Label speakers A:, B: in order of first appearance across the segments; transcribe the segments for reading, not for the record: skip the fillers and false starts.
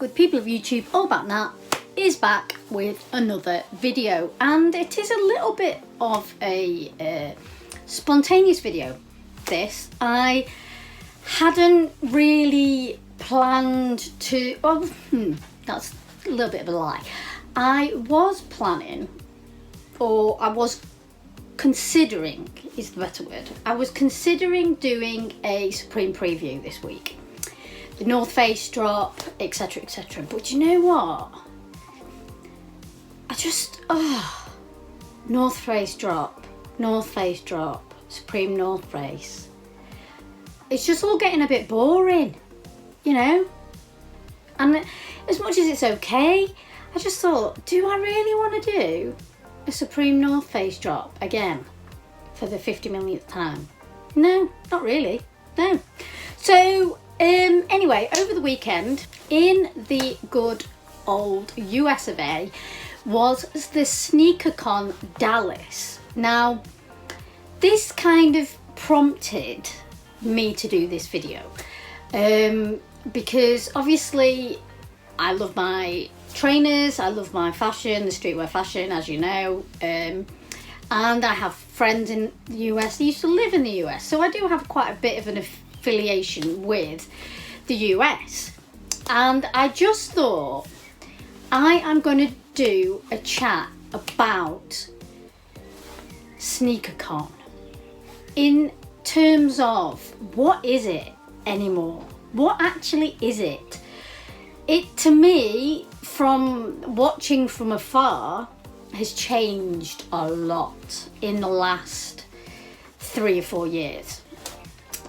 A: good people of YouTube, all about that, is back with another video, and it is a little bit of a spontaneous video. This, I hadn't really planned to, well, that's a little bit of a lie. I was planning, or I was considering, is the better word, I was considering doing a Supreme preview this week. The North Face drop, etc, etc. But you know what? I just, North Face drop, Supreme North Face. It's just all getting a bit boring, you know? And as much as it's okay, I just thought, do I really want to do a Supreme North Face drop again for the 50 millionth time? No, not really, no. So, anyway, over the weekend, in the good old US of A, was the SneakerCon Dallas. Now, this kind of prompted me to do this video, because obviously I love my trainers, I love my fashion, the streetwear fashion, as you know, and I have friends in the US. They used to live in the US, so I do have quite a bit of an affiliation with the US, and I just thought I am going to do a chat about SneakerCon in terms of what is it anymore? What actually is it? It, to me, from watching from afar, has changed a lot in the last 3 or 4 years.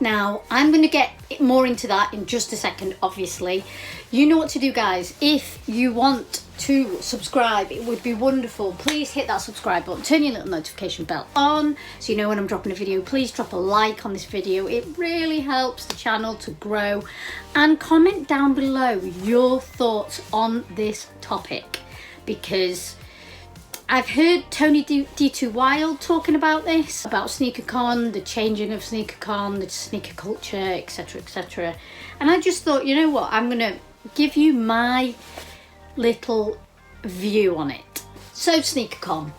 A: Now, I'm going to get more into that in just a second, obviously. You know what to do, guys. If you want to subscribe, it would be wonderful. Please hit that subscribe button, turn your little notification bell on so you know when I'm dropping a video. Please drop a like on this video. It really helps the channel to grow. And comment down below your thoughts on this topic, because I've heard Tony D2 Wild talking about this, about SneakerCon, the changing of SneakerCon, the sneaker culture, etc, etc. And I just thought, you know what, I'm going to give you my little view on it. So, SneakerCon.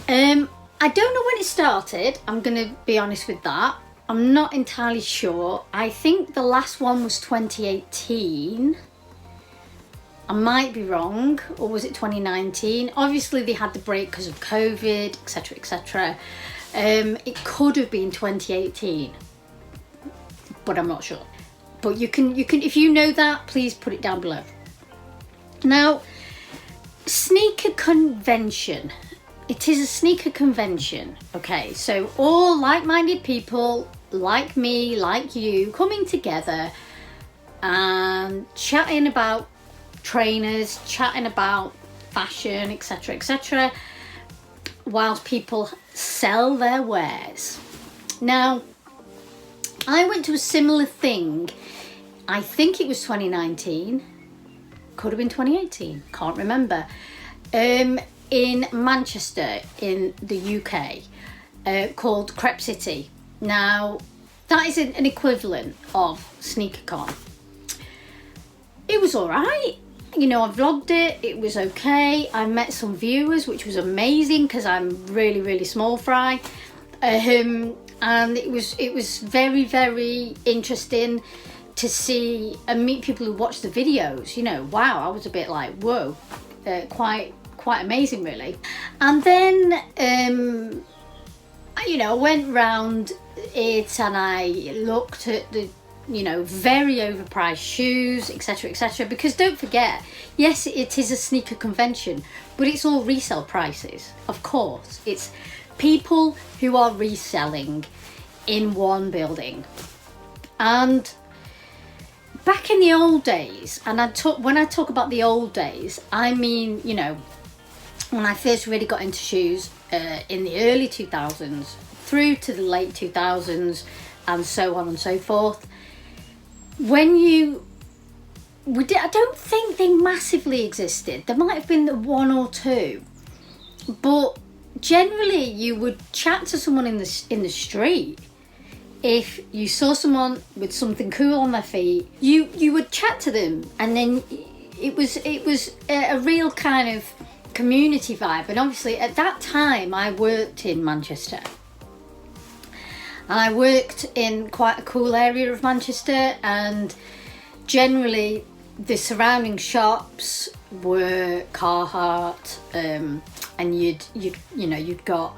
A: I don't know when it started, I'm going to be honest with that. I'm not entirely sure. I think the last one was 2018. I might be wrong, or was it 2019? Obviously they had the break because of COVID, etc, etc. It could have been 2018, but I'm not sure. But you can, if you know that, please put it down below. Now, sneaker convention. It is a sneaker convention, okay? So all like-minded people, like me, like you, coming together and chatting about trainers, chatting about fashion, etc, etc, whilst people sell their wares. Now, I went to a similar thing, I think it was 2019, could have been 2018, can't remember, in Manchester in the UK, called Crep City. Now, that is an equivalent of SneakerCon. It was alright. You know, I vlogged it, it was okay. I met some viewers, which was amazing because I'm really, really small fry. And it was very, very interesting to see and meet people who watched the videos. You know, wow, I was a bit like, whoa, quite amazing, really. And then, you know, I went round it and I looked at the, you know, very overpriced shoes, etc, etc, because don't forget, yes, it is a sneaker convention, but it's all resale prices. Of course, it's people who are reselling in one building. And back in the old days, and when I talk about the old days, I mean, you know, when I first really got into shoes in the early 2000s through to the late 2000s and so on and so forth. When I don't think they massively existed. There might have been the one or two, but generally you would chat to someone in the street. If you saw someone with something cool on their feet, you would chat to them, and then it was a real kind of community vibe. And obviously at that time I worked in Manchester. I worked in quite a cool area of Manchester, and generally the surrounding shops were Carhartt, and you'd got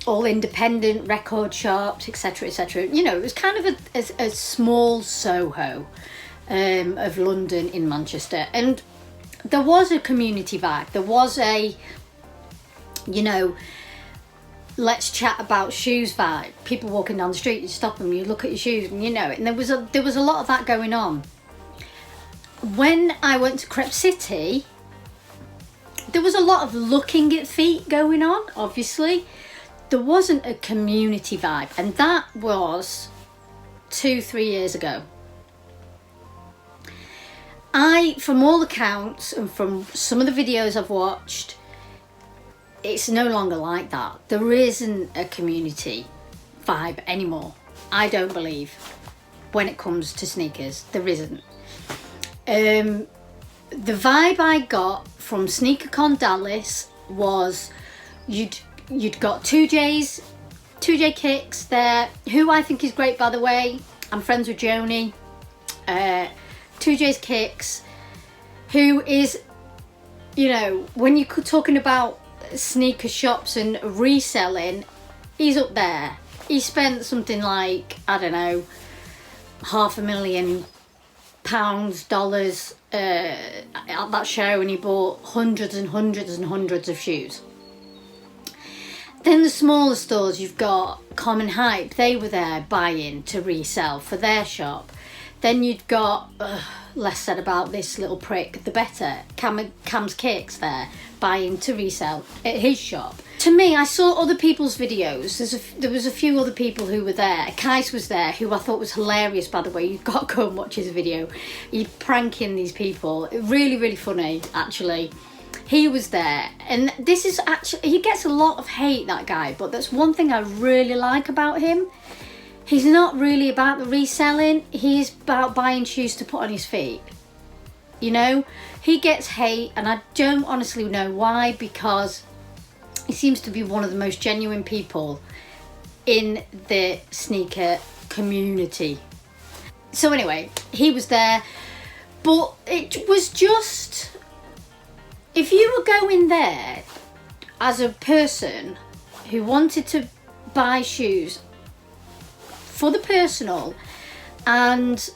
A: all independent record shops, etc., etc. You know, it was kind of a small Soho of London in Manchester, and there was a community vibe. There was a, you know, let's chat about shoes vibe. People walking down the street, you stop them, you look at your shoes, and you know it. And there was a lot of that going on. When I went to Crep City, there was a lot of looking at feet going on, obviously. There wasn't a community vibe, and that was 2-3 years ago. From all accounts and from some of the videos I've watched, it's no longer like that. There isn't a community vibe anymore, I don't believe, when it comes to sneakers. There isn't. The vibe I got from SneakerCon Dallas was you'd got 2J Kicks there, who I think is great, by the way. I'm friends with Joni. 2J's Kicks, who is, you know, when you're talking about sneaker shops and reselling, he's up there. He spent something like, I don't know, £500,000, dollars at that show, and he bought hundreds and hundreds and hundreds of shoes. Then the smaller stores, you've got Common Hype, they were there buying to resell for their shop. Then you'd got, less said about this little prick, the better, Cam's Kicks there, buying to resell at his shop. To me, I saw other people's videos. There was a few other people who were there. Kais was there, who I thought was hilarious, by the way. You've got to go and watch his video. He's pranking these people. Really, really funny, actually. He was there. And this is actually, he gets a lot of hate, that guy, but that's one thing I really like about him. He's not really about the reselling, he's about buying shoes to put on his feet. You know, he gets hate, and I don't honestly know why, because he seems to be one of the most genuine people in the sneaker community. So anyway, he was there, but it was just, if you were going there as a person who wanted to buy shoes for the personal, and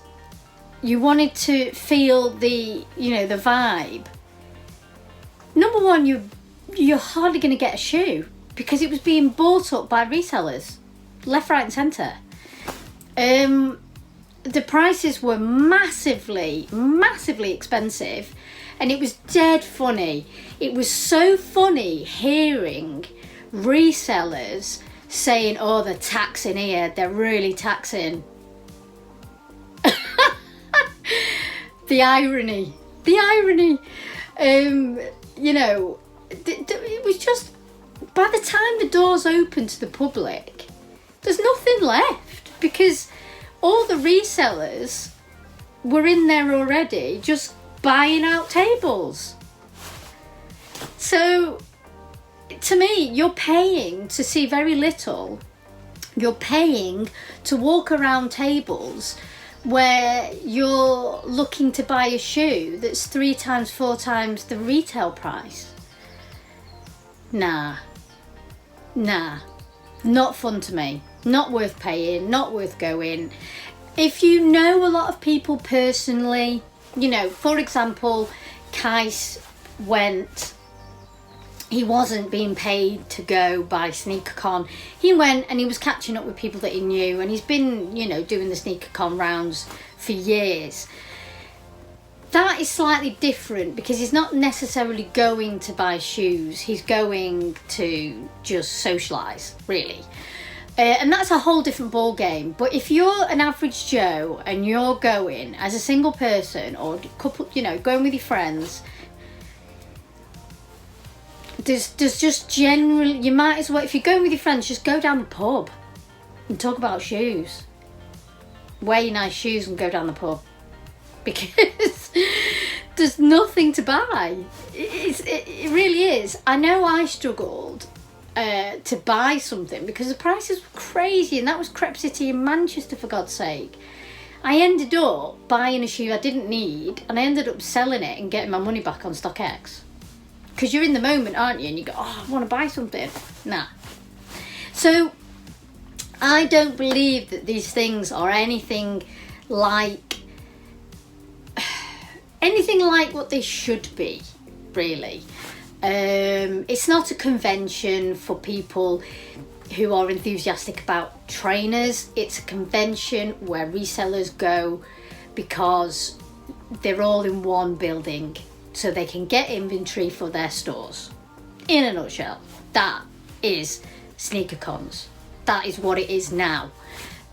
A: you wanted to feel the, you know, the vibe, number one, you're hardly going to get a shoe, because it was being bought up by resellers left, right and centre. The prices were massively expensive, and it was dead funny. It was so funny hearing resellers saying, oh, they're taxing here, they're really taxing. The irony. You know, it was just, by the time the doors open to the public, there's nothing left, because all the resellers were in there already just buying out tables. So to me, you're paying to see very little. You're paying to walk around tables where you're looking to buy a shoe that's 3 times, 4 times the retail price. Nah, not fun to me. Not worth paying, not worth going. If you know a lot of people personally, you know, for example, Kais went, he wasn't being paid to go by SneakerCon. He went and he was catching up with people that he knew, and he's been, you know, doing the SneakerCon rounds for years. That is slightly different, because he's not necessarily going to buy shoes. He's going to just socialise, really. And that's a whole different ball game. But if you're an average Joe and you're going as a single person, or couple, you know, going with your friends, there's just generally, you might as well, if you're going with your friends, just go down the pub and talk about shoes. Wear your nice shoes and go down the pub. Because there's nothing to buy. It really is. I know I struggled to buy something because the prices were crazy, and that was Crep City in Manchester, for God's sake. I ended up buying a shoe I didn't need, and I ended up selling it and getting my money back on StockX. Because you're in the moment, aren't you? And you go, oh, I want to buy something. Nah. So I don't believe that these things are anything like what they should be, really. It's not a convention for people who are enthusiastic about trainers. It's a convention where resellers go because they're all in one building, so they can get inventory for their stores. In a nutshell, that is SneakerCons. That is what it is now.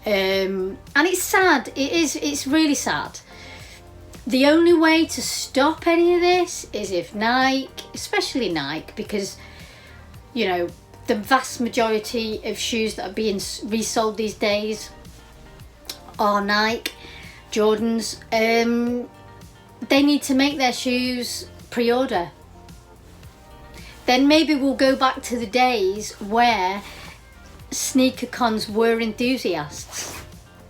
A: And it's sad. It's really sad. The only way to stop any of this is if Nike, especially Nike, because, you know, the vast majority of shoes that are being resold these days are Nike, Jordans. They need to make their shoes pre-order. Then maybe we'll go back to the days where SneakerCons were enthusiasts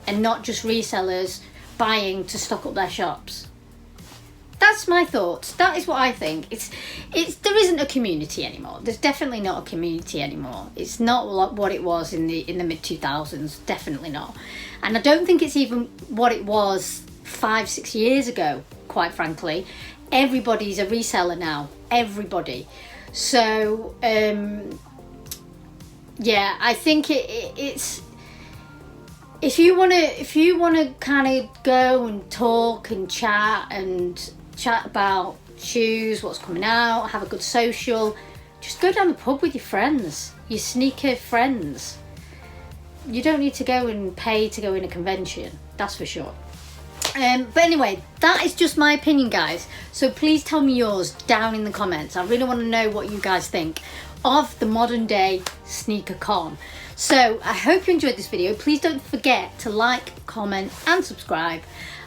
A: and not just resellers buying to stock up their shops. That's my thoughts. That is what I think. There isn't a community anymore. There's definitely not a community anymore. It's not what it was in the mid 2000s. Definitely not. And I don't think it's even what it was 5-6 years ago, quite frankly. Everybody's a reseller now. Everybody. So yeah, I think it's if you want to kind of go and talk and chat about shoes, what's coming out, have a good social, just go down the pub with your friends, your sneaker friends. You don't need to go and pay to go in a convention, that's for sure. But anyway, that is just my opinion, guys. So please tell me yours down in the comments. I really want to know what you guys think of the modern day SneakerCon. So I hope you enjoyed this video. Please don't forget to like, comment and subscribe.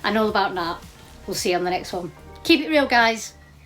A: And all about that. We'll see you on the next one. Keep it real, guys.